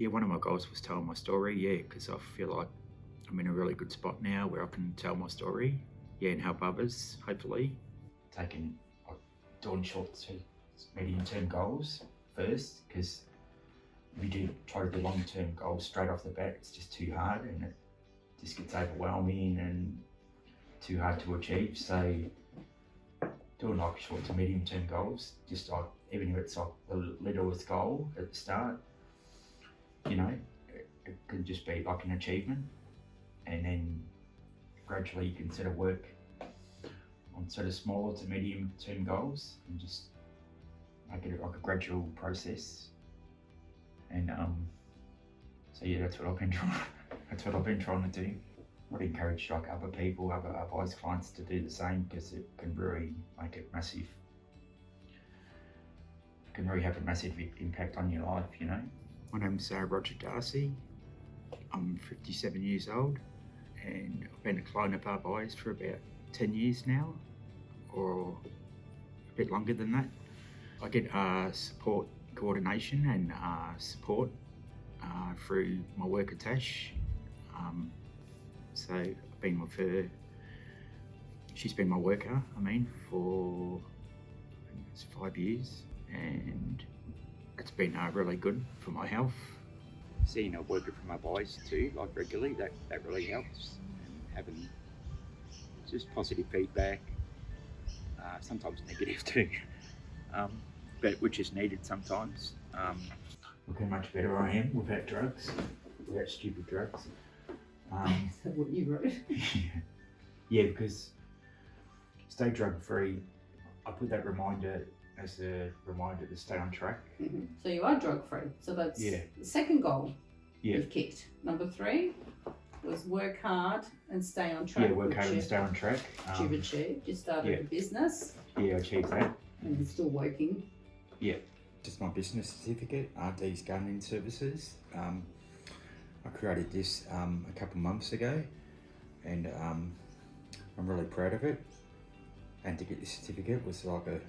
Yeah, one of my goals was telling my story, yeah, because I feel like I'm in a really good spot now where I can tell my story, yeah, and help others, hopefully. Doing short to medium-term goals first, because if you do try to do long-term goals straight off the bat, it's just too hard and it just gets overwhelming and too hard to achieve. So doing like short to medium-term goals, just like, even if it's like the littlest goal at the start, you know, it could just be like an achievement, and then gradually you can sort of work on sort of smaller to medium term goals and just make it like a gradual process. And so yeah, that's what I've been trying to do. I'd encourage like other people, other arbias clients to do the same, because it can really make it massive. It can really have a massive impact on your life, you know. My name's Roger Darcy. I'm 57 years old, and I've been a client of arbias for about 10 years now, or a bit longer than that. I get support, coordination and support through my work at Tash. So I've been with her, she's been my worker, for I think it's 5 years, and it's been really good for my health. Seeing a worker from arbias too, like regularly, that really helps. And having just positive feedback, sometimes negative too, but which is needed sometimes. Look how much better I am without drugs, without stupid drugs. Is that what you wrote? Yeah, because stay drug free. I put that reminder as a reminder to stay on track. Mm-hmm. So you are drug free. So that's the second goal you've kicked. Number 3 was work hard and stay on track. Yeah, work hard and stay on track. You've achieved. You started a business. Yeah, I achieved that. And you're still working. Yeah. Just my business certificate, NDIS Support Services. I created this a couple months ago, and I'm really proud of it. And to get this certificate was like a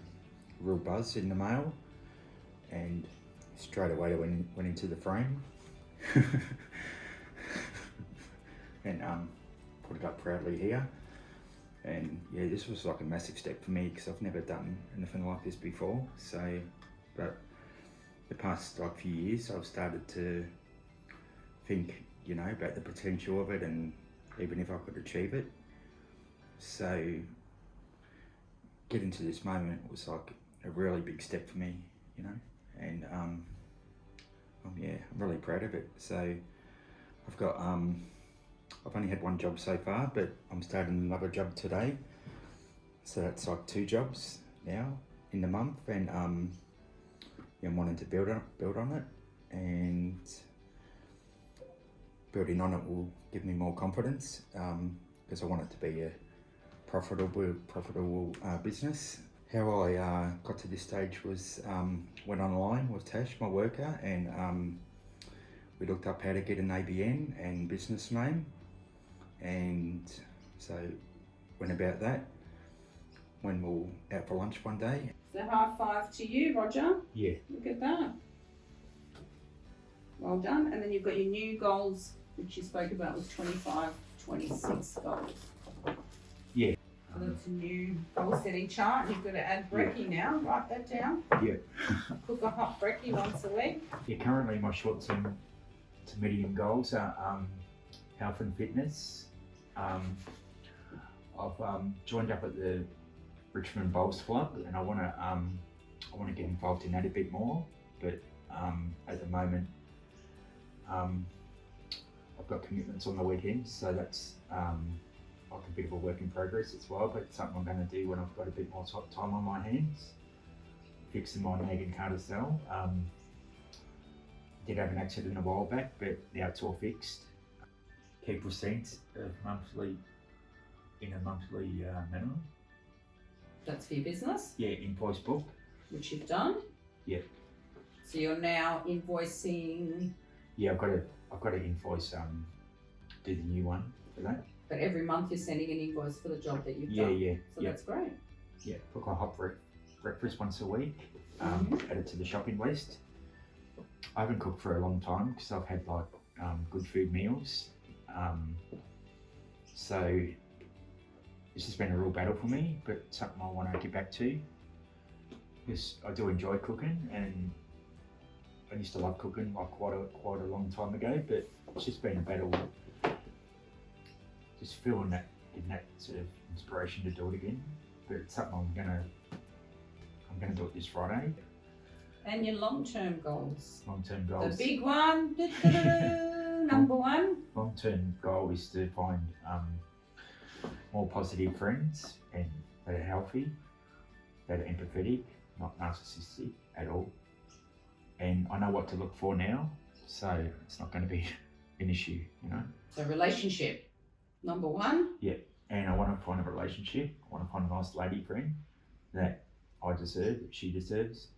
real buzz in the mail, and straight away I went into the frame and put it up proudly here. And yeah, this was like a massive step for me, because I've never done anything like this before. So, but the past like few years I've started to think, you know, about the potential of it, and even if I could achieve it. So getting to this moment was like a really big step for me, you know, and I'm really proud of it. So I've got I've only had one job so far, but I'm starting another job today, so that's like 2 jobs now in the month, and I'm wanting to build on it, and building on it will give me more confidence, because I want it to be a profitable business. How I got to this stage was went online with Tash, my worker, and we looked up how to get an ABN and business name, and so went about that when we were out for lunch one day. So high five to you, Roger. Yeah. Look at that. Well done. And then you've got your new goals, which you spoke about, was 25, 26 goals. Yeah. So that's a new goal setting chart. You've got to add brekkie now. Write that down. Yeah. Cook a hot brekkie once a week. Yeah, currently my short-term to medium goals are health and fitness. I've joined up at the Richmond Bowls Club, and I want to get involved in that a bit more. But at the moment, I've got commitments on the weekends, so that's like a bit of a work in progress as well. But something I'm going to do when I've got a bit more time on my hands. Fixing my nag and carousel. Did have an accident a while back, but now it's all fixed. Keep receipts of in a monthly manner. That's for your business? Yeah, invoice book. Which you've done? Yeah. So you're now invoicing? Yeah, I've got to invoice, do the new one for that. But every month you're sending an invoice for the job that you've done? Yeah. So that's great. Yeah, cook a hot breakfast once a week, add it to the shopping list. I haven't cooked for a long time because I've had like good food meals. So it's just been a real battle for me, but something I want to get back to because I do enjoy cooking, and I used to love cooking like quite a long time ago, but it's just been a battle, just feeling that, getting that sort of inspiration to do it again. But it's something I'm gonna do it this Friday. And your long-term goals? Long-term goals. The big one, number one. Long-term goal is to find more positive friends and that are healthy, that are empathetic, not narcissistic at all. And I know what to look for now, so it's not going to be an issue, you know. So relationship, number one. Yeah, and I want to find a relationship. I want to find a nice lady friend that I deserve, that she deserves.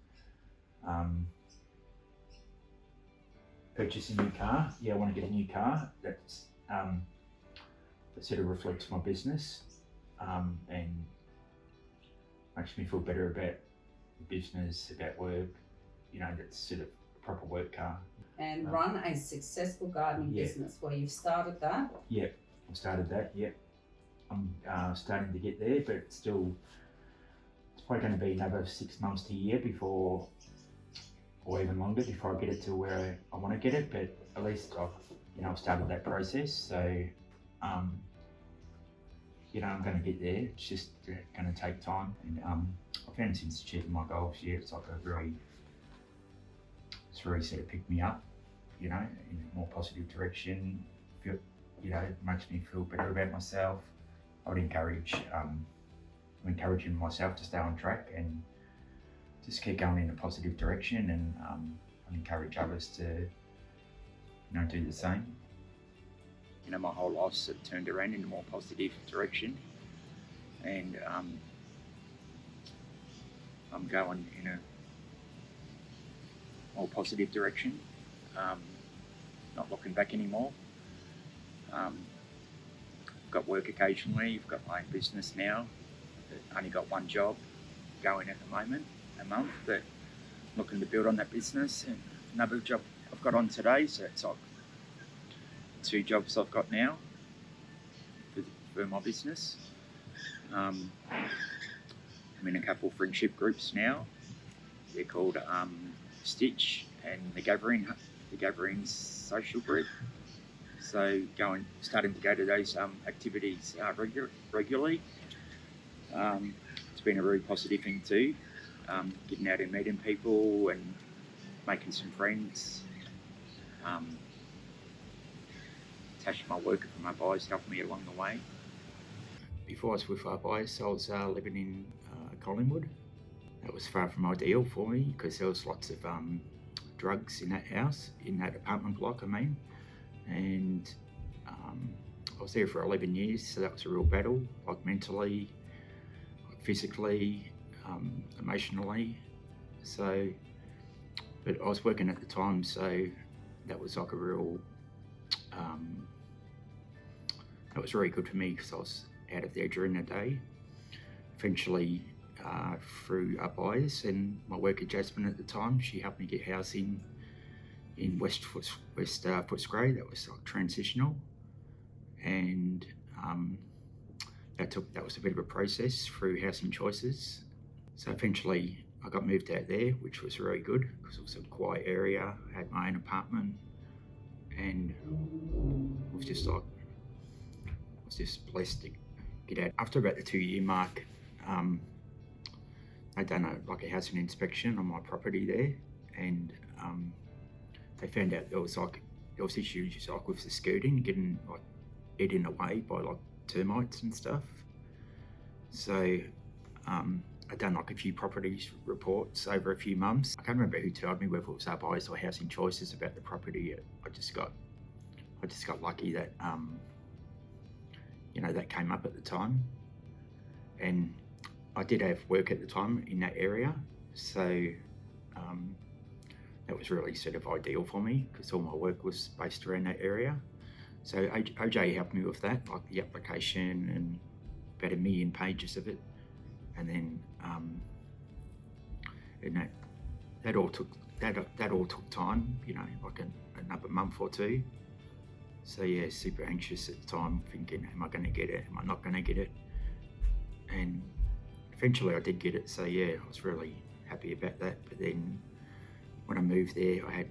Purchase a new car. Yeah, I want to get a new car that's that sort of reflects my business and makes me feel better about the business, about work. You know, that's sort of a proper work car. And run a successful gardening business. Well, you've started that. Yeah, I've started that. Yeah, I'm starting to get there, but it's probably going to be another 6 months to a year before, or even longer, before I get it to where I want to get it. But at least I've started that process. So, I'm going to get there. It's just going to take time. And I found since achieving my goals, it's like it's very sort of picked me up, in a more positive direction. It makes me feel better about myself. I would encouraging myself to stay on track and just keep going in a positive direction, and I encourage others to, do the same. My whole life's sort of turned around in a more positive direction, and I'm going in a more positive direction, not looking back anymore. I've got work occasionally, I've got my own business now. I've only got one job going at the moment, a month, but I'm looking to build on that business, and another job I've got on today, so it's like 2 jobs I've got now for my business. I'm in a couple of friendship groups now. They're called Stitch and the Gatherings social group. So starting to go to those activities regularly. It's been a really positive thing too. Getting out and meeting people and making some friends. Tash, my worker from arbias, helped me along the way. Before I was with arbias, I was living in Collingwood. That was far from ideal for me because there was lots of drugs in that house, in that apartment block, and I was there for 11 years, so that was a real battle, like mentally, physically, emotionally. So, but I was working at the time, so that was like a real, that was very good for me because I was out of there during the day. Eventually, through arbias and my work adjustment at the time, she helped me get housing in West Footscray. That was like transitional, and that was a bit of a process through Housing Choices. So eventually I got moved out there, which was really good because it was a quiet area. I had my own apartment, and it was just blessed to get out. After about the 2-year mark, they done a housing inspection on my property there, and they found out there was issues like with the skirting, getting like eaten away by like termites and stuff. So I done like a few properties reports over a few months. I can't remember who told me, whether it was arbias or Housing Choices, about the property. I just got lucky that that came up at the time, and I did have work at the time in that area, so that was really sort of ideal for me because all my work was based around that area. So OJ helped me with that, like the application and about 1 million pages of it, and then that that all took time, you know, like another month or two. So yeah, super anxious at the time, thinking, am I going to get it? Am I not going to get it? And eventually I did get it. So yeah, I was really happy about that. But then when I moved there, I had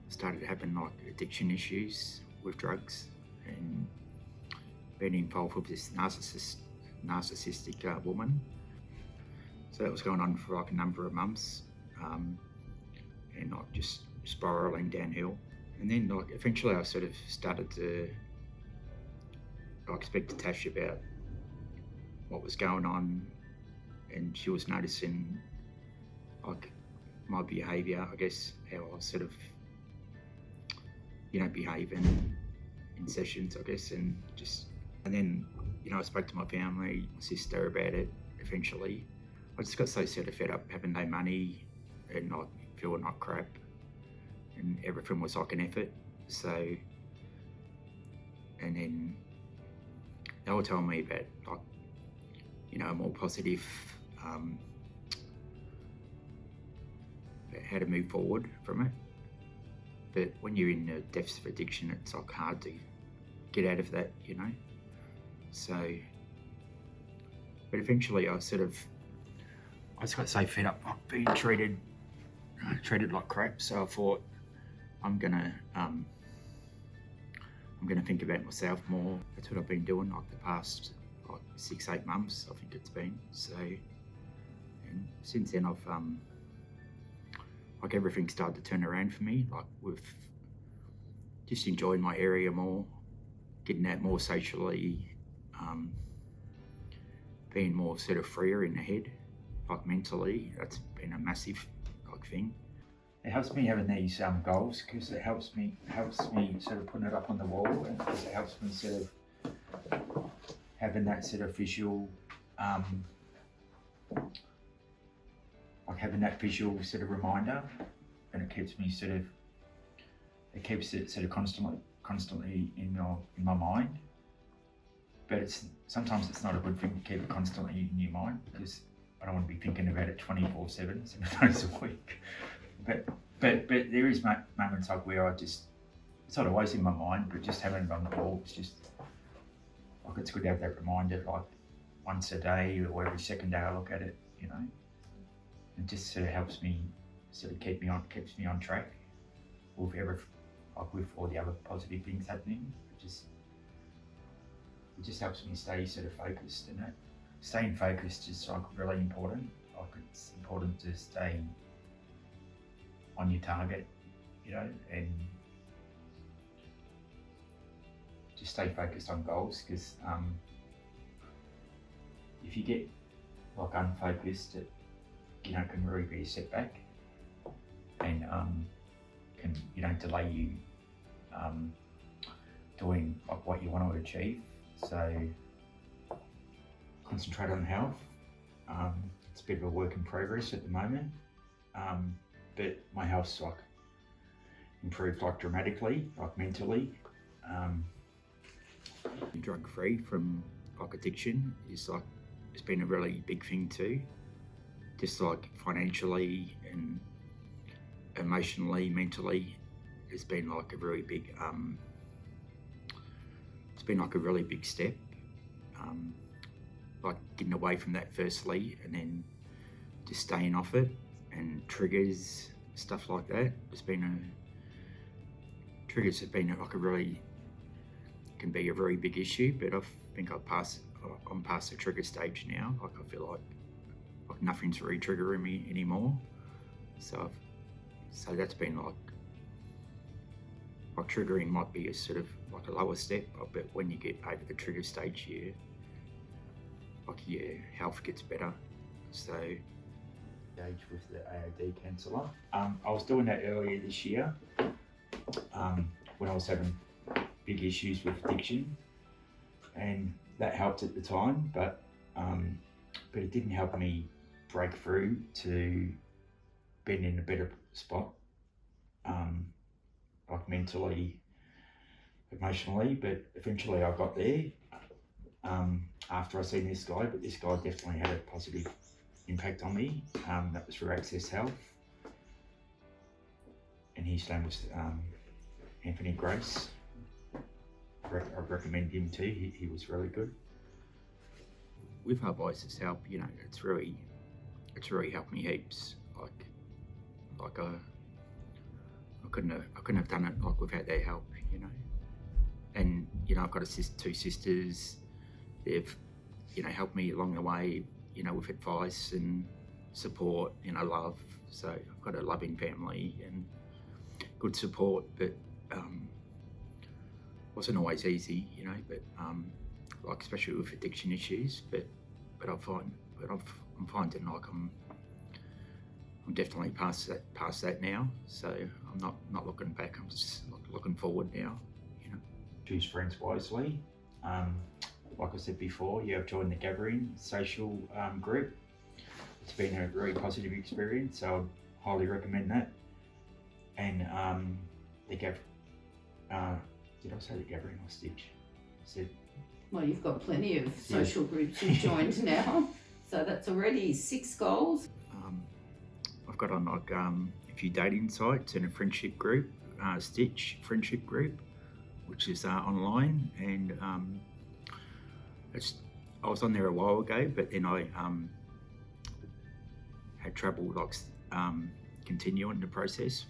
started having like addiction issues with drugs, and been involved with this narcissistic woman. So that was going on for like a number of months, and like just spiraling downhill. And then like eventually I sort of started to like speak to Tash about what was going on, and she was noticing like my behaviour, I guess, how I was sort of, you know, behaving in sessions, I guess, and then, you know, I spoke to my family, my sister about it. Eventually I just got so sort of fed up having no money and not feeling like crap, and everything was like an effort. So, and then they were telling me about like, you know, a more positive, how to move forward from it. But when you're in the depths of addiction, it's like hard to get out of that, you know. So, but eventually I just got so fed up like being treated like crap. So I thought, I'm gonna think about myself more. That's what I've been doing like the past like 6-8 months, I think it's been. So, and since then I've like everything started to turn around for me, like with just enjoying my area more, getting out more socially, being more sort of freer in the head, like mentally. That's been a massive like thing. It helps me having these goals, because it helps me sort of putting it up on the wall, and because it helps me sort of having that sort of visual, like having that visual sort of reminder, and it keeps it sort of constantly in my mind. But sometimes it's not a good thing to keep it constantly in your mind, because I don't want to be thinking about it 24/7, 7 days a week. But there is moments like where it's not always in my mind, but just having it on the wall, it's just like, it's good to have that reminder like once a day or every second day I look at it, you know. It just sort of helps me sort of keeps me on track with with all the other positive things happening. It just helps me stay sort of focused, and staying focused is like really important. Like, it's important to stay on your target, you know, and just stay focused on goals, because if you get like unfocused, it, you know, can really be a setback, and can, you know, delay you doing like what you want to achieve. So concentrate on health. It's a bit of a work in progress at the moment, but my health's like improved like dramatically, like mentally. Drug free from like addiction is like, it's been a really big thing too. Just like financially and emotionally, mentally, it's been like a very big, it's been like a really big step. Like getting away from that firstly, and then just staying off it, and triggers, stuff like that. Triggers have been like can be a very big issue, but I think I'm past the trigger stage now. Like, I feel like nothing's really triggering me anymore. So that's been like triggering might be a sort of like a lower step, but when you get over the trigger stage, your health gets better. So engage with the AOD counsellor. I was doing that earlier this year when I was having big issues with addiction, and that helped at the time, but it didn't help me break through to being in a better spot, like mentally, emotionally. But eventually I got there after I seen this guy, but this guy definitely had a positive impact on me. That was for Access Health. and his name was Anthony Grace. I recommend him too. He was really good. With arbias' help, you know, it's really helped me heaps. Like I couldn't have done it like without their help, you know. And you know, I've got two sisters. They've, you know, helped me along the way, you know, with advice and support, you know, love. So I've got a loving family and good support, but wasn't always easy, you know. But like especially with addiction issues. But I'm finding like I'm definitely past that now. So I'm not looking back. I'm just looking forward now, you know. Choose friends wisely. Like I said before, you have joined the Gathering social group. It's been a very positive experience, so I'd highly recommend that. And did I say the Gathering or Stitch? Well, you've got plenty of social groups you've joined now, so that's already 6 goals. I've got on like a few dating sites and a friendship group, Stitch friendship group, which is online, and I was on there a while ago, but then I had trouble like continuing the process.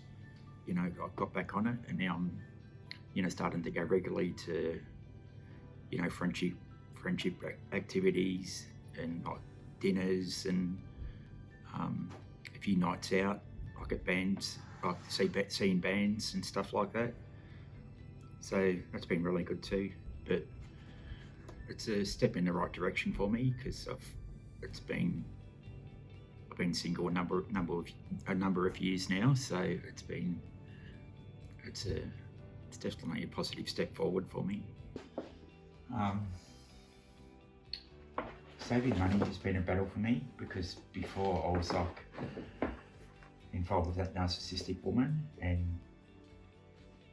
You know, I got back on it, and now I'm, you know, starting to go regularly to, you know, friendship activities and like dinners and a few nights out, like at bands, like seeing bands and stuff like that. So that's been really good too. But it's a step in the right direction for me because I've been single a number of years now. So it's definitely a positive step forward for me. Saving money has been a battle for me because before I was like involved with that narcissistic woman, and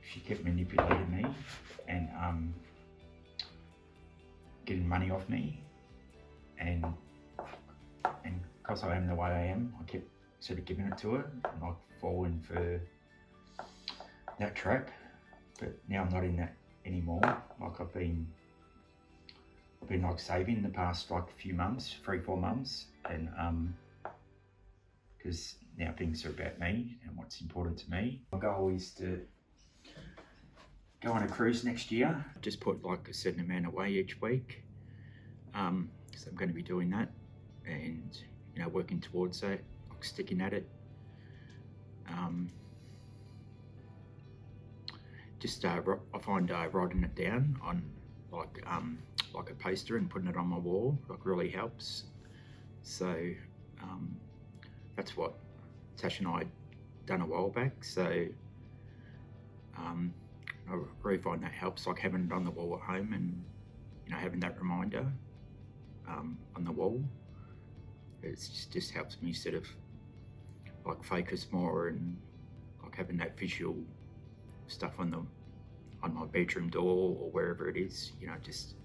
she kept manipulating me and getting money off me, and because I am the way I am, I kept sort of giving it to her and like falling for that trap. But now I'm not in that anymore. Like I've been like saving the past like few months, 3-4 months, and because now things are about me and what's important to me. My goal is to go on a cruise next year. Just put like a certain amount away each week, so I'm going to be doing that, and you know, working towards that, like sticking at it. I find writing it down on like a poster and putting it on my wall like really helps. So that's what Tash and I done a while back. So I really find that helps, like having it on the wall at home and, you know, having that reminder on the wall. It just helps me sort of like focus more and like having that visual stuff on my bedroom door or wherever it is, you know, just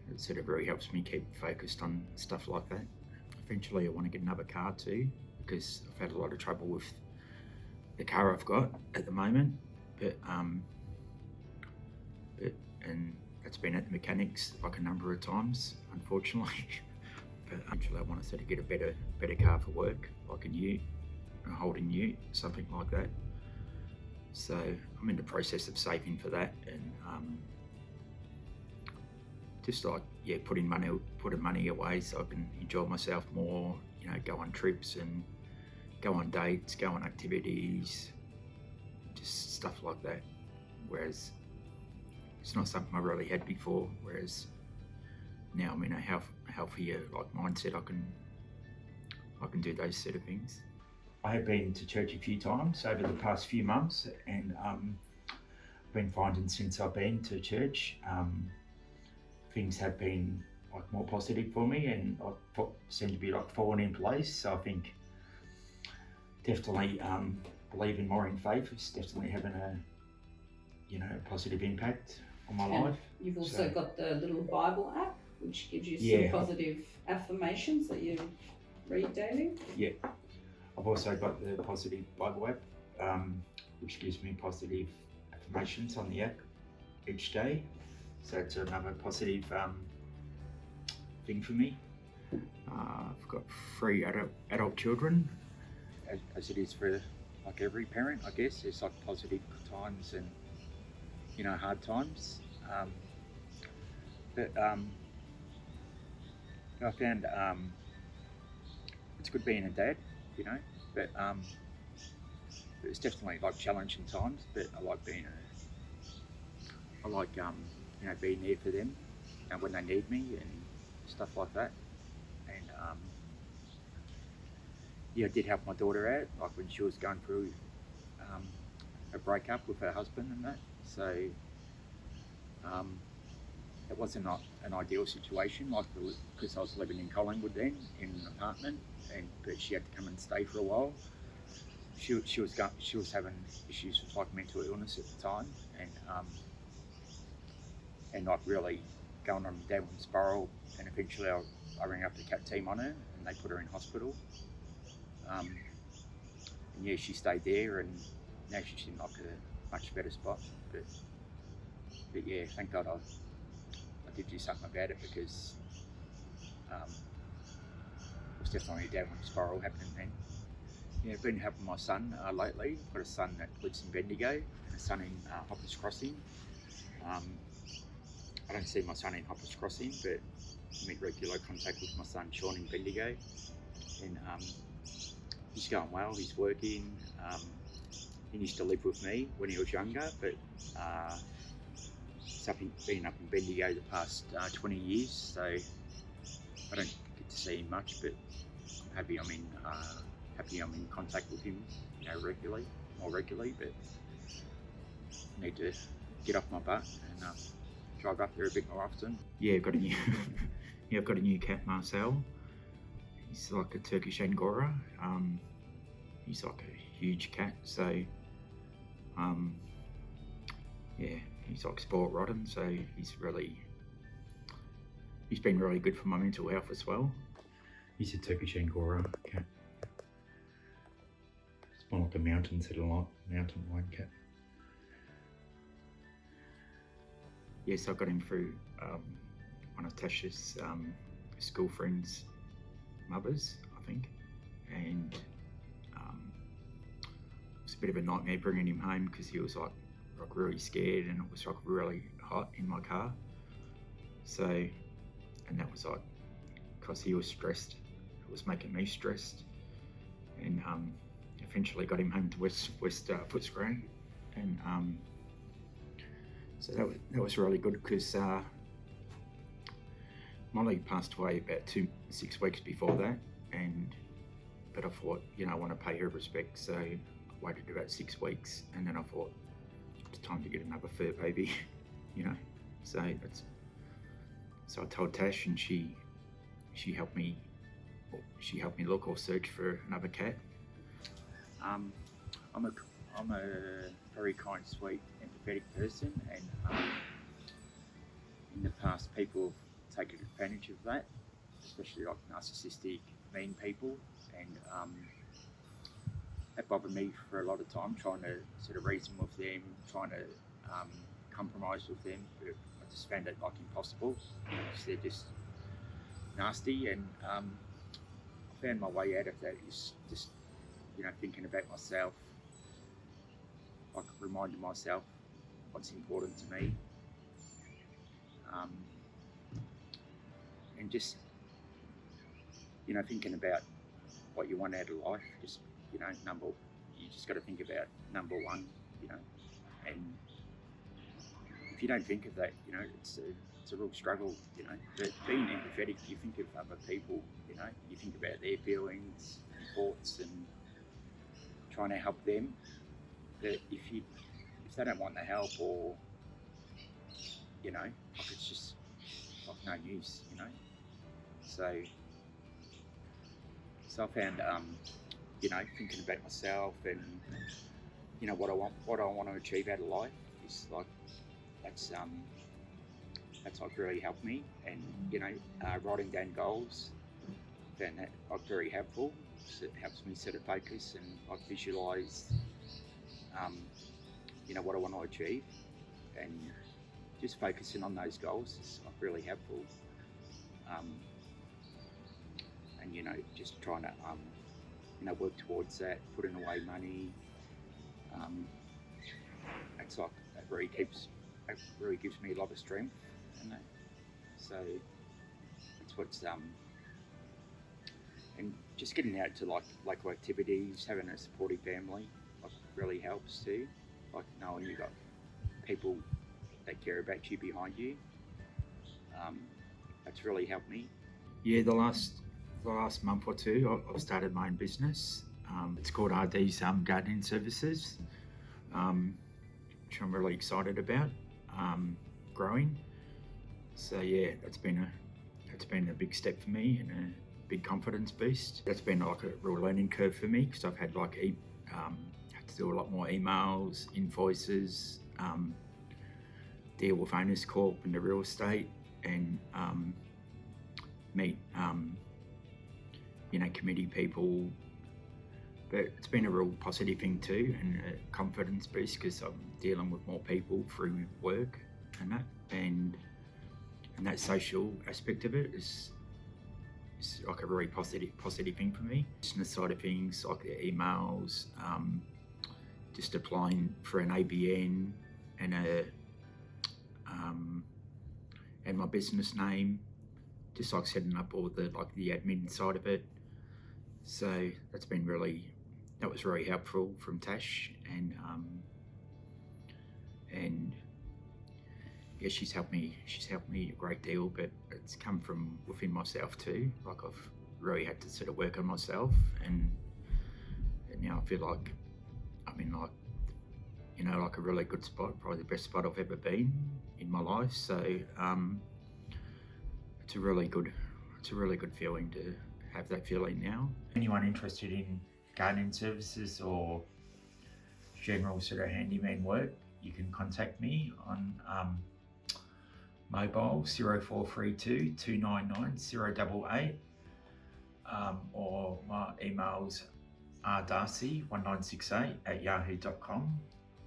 it sort of really helps me keep focused on stuff like that. Eventually I want to get another car too, because I've had a lot of trouble with the car I've got at the moment, but and that's been at the mechanics like a number of times, unfortunately. But eventually I want to sort of get a better car for work, like a Holden Ute, something like that. So I'm in the process of saving for that, and just like putting money away so I can enjoy myself more, you know, go on trips and go on dates, go on activities, just stuff like that. Whereas it's not something I really had before, whereas now I'm in a healthier like mindset. I can do those sort of things. I have been to church a few times over the past few months, and been finding since I've been to church, things have been like more positive for me, and I seem to be like falling in place. So I think definitely believing more in faith is definitely having a positive impact on my life. You've also got the little Bible app, which gives you some positive affirmations that you read daily. Yeah. I've also got the positive Bible app, which gives me positive affirmations on the app each day. So it's another positive thing for me. I've got 3 adult children, as it is for like every parent, I guess. There's like positive times and hard times. But I found it's good being a dad, but it's definitely like challenging times. But I like being being there for them when they need me and stuff like that. And I did help my daughter out, like when she was going through a breakup with her husband and that. So it wasn't an ideal situation, like because I was living in Collingwood then in an apartment, but she had to come and stay for a while. She was having issues with like mental illness at the time, and like really going on a downward spiral. And eventually I rang up the CAT team on her, and they put her in hospital. And yeah, she stayed there, and now she's in like a much better spot. But yeah, thank God I did do something about it, because it was definitely a downward spiral happening then. Yeah, I've been helping my son lately. I've got a son that lives in Bendigo and a son in Hoppers Crossing. I don't see my son in Hoppers Crossing, but I'm in regular contact with my son Sean in Bendigo, and he's going well. He's working. He used to live with me when he was younger, but he's been up in Bendigo the past 20 years, so I don't get to see him much, but I'm happy I'm in contact with him, more regularly. But I need to get off my butt and drive up there a bit more often. Yeah, I've got a new cat, Marcel. He's like a Turkish Angora. He's like a huge cat, so he's like sport rotten, so he's been really good for my mental health as well. He's a Turkish Angora cat. It's more like a mountain lion cat. Yes, I got him through one of Tash's school friends' mothers, I think, and it was a bit of a nightmare bringing him home, because he was like really scared, and it was like really hot in my car. So, and that was like because he was stressed. It was making me stressed, and eventually got him home to West Footscray, and so that was really good, because Molly passed away about 6 weeks before that, but I thought, I want to pay her respect, so I waited about 6 weeks, and then I thought it's time to get another fur baby, So I told Tash, and she helped me. She helped me look or search for another cat. I'm a very kind, sweet, empathetic person, and in the past people have taken advantage of that, especially like narcissistic, mean people, and that bothered me for a lot of time, trying to sort of reason with them, trying to compromise with them, but I just found it like impossible, because they're just nasty, and I found my way out of that is just thinking about myself, like reminding myself what's important to me, and just thinking about what you want out of life. Just you just got to think about number one, and if you don't think of that, it's a real struggle, But being empathetic, you think of other people, you think about their feelings and thoughts, and trying to help them. That if they don't want the help, or like it's just like no use, So I found thinking about myself and what I want to achieve out of life is like that's like really helped me, and writing down goals, found that like very helpful. So it helps me set a focus and like visualise what I want to achieve, and just focusing on those goals is like really helpful. And just trying to work towards that, putting away money. It's like it really gives me a lot of strength, so that's what's and just getting out to like local activities, having a supportive family really helps too. Like knowing you got people that care about you behind you. That's really helped me. Yeah, the last month or two, I've started my own business. It's called NDIS Gardening Services, which I'm really excited about growing. So yeah, it's been a big step for me and a big confidence boost. That's been like a real learning curve for me because I've had had to do a lot more emails, invoices, deal with owners corp and the real estate, and meet committee people. But it's been a real positive thing too, and a confidence boost because I'm dealing with more people through work and that social aspect of it is like a very positive thing for me. Business side of things, like the emails, just applying for an ABN and and my business name, just like setting up all the admin side of it. So that was very helpful from Tash, and yeah, she's helped me a great deal, but it's come from within myself too. Like I've really had to sort of work on myself, and now I feel like I'm in like a really good spot, probably the best spot I've ever been in my life. So it's a really good feeling to have that feeling now. Anyone interested in gardening services or general sort of handyman work, you can contact me on mobile 0432 299 088, or my email's rdarcy1968@yahoo.com,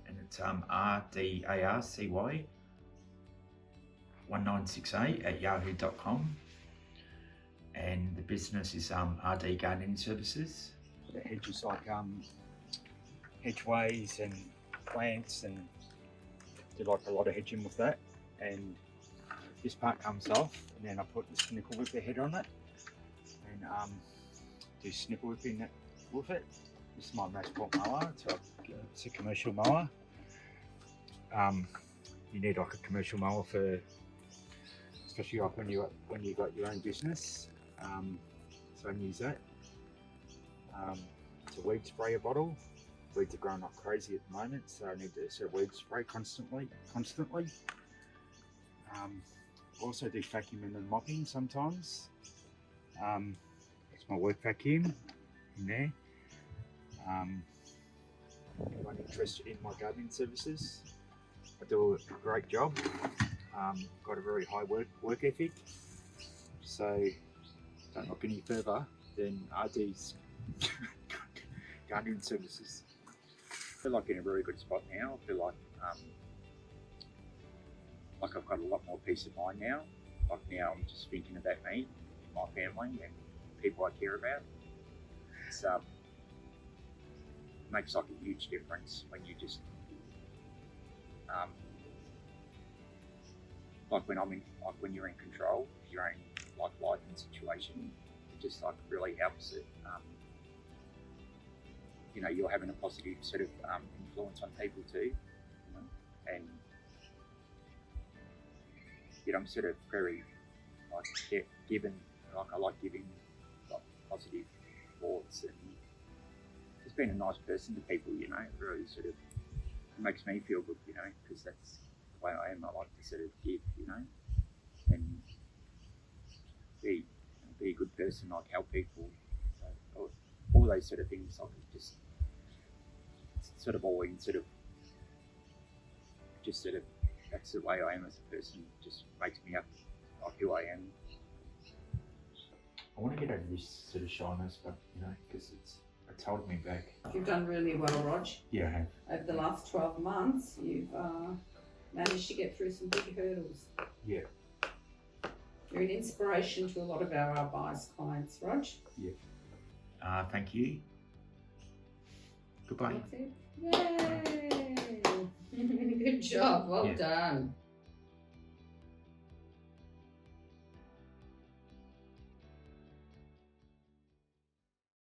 and it's rdarcy1968@yahoo.com, and the business is RD Gardening Services. The hedges like hedgeways and plants, and do like a lot of hedging with that. And this part comes off, and then I put the snipper whipper head on it, and do snipper whipping with it. This is my Matchbox mower. It's a commercial mower. You need like a commercial mower for, especially like when you got your own business. So I use that. It's a weed sprayer bottle. Weeds are growing like crazy at the moment, so I need to sort of weed spray constantly. Also do vacuuming and mopping sometimes. It's my work vacuum in there. Anyone interested in my gardening services? I do a great job. Got a very high work ethic. So don't look any further than RD's gardening services. I feel like in a very good spot now. I feel like I've got a lot more peace of mind now. Like now I'm just thinking about me, my family, and people I care about. It's makes like a huge difference when you just when you're in control of your own life and situation. It just really helps it. You're having a positive sort of influence on people too, and I'm sort of very giving. I like giving positive thoughts, and just being a nice person to people. It really sort of makes me feel good. Because that's the way I am. I like to sort of give. And be a good person. Like help people. So, all those sort of things. Just sort of always that's the way I am as a person. Just makes me up like who I am. I want to get over this sort of shyness, but because it's holding me back. You've done really well, Rog. Yeah, I have. Over the last 12 months, you've managed to get through some big hurdles. Yeah. You're an inspiration to a lot of our arbias clients, Rog. Yeah. Thank you. Goodbye. That's it. Yay! Good job. Well done.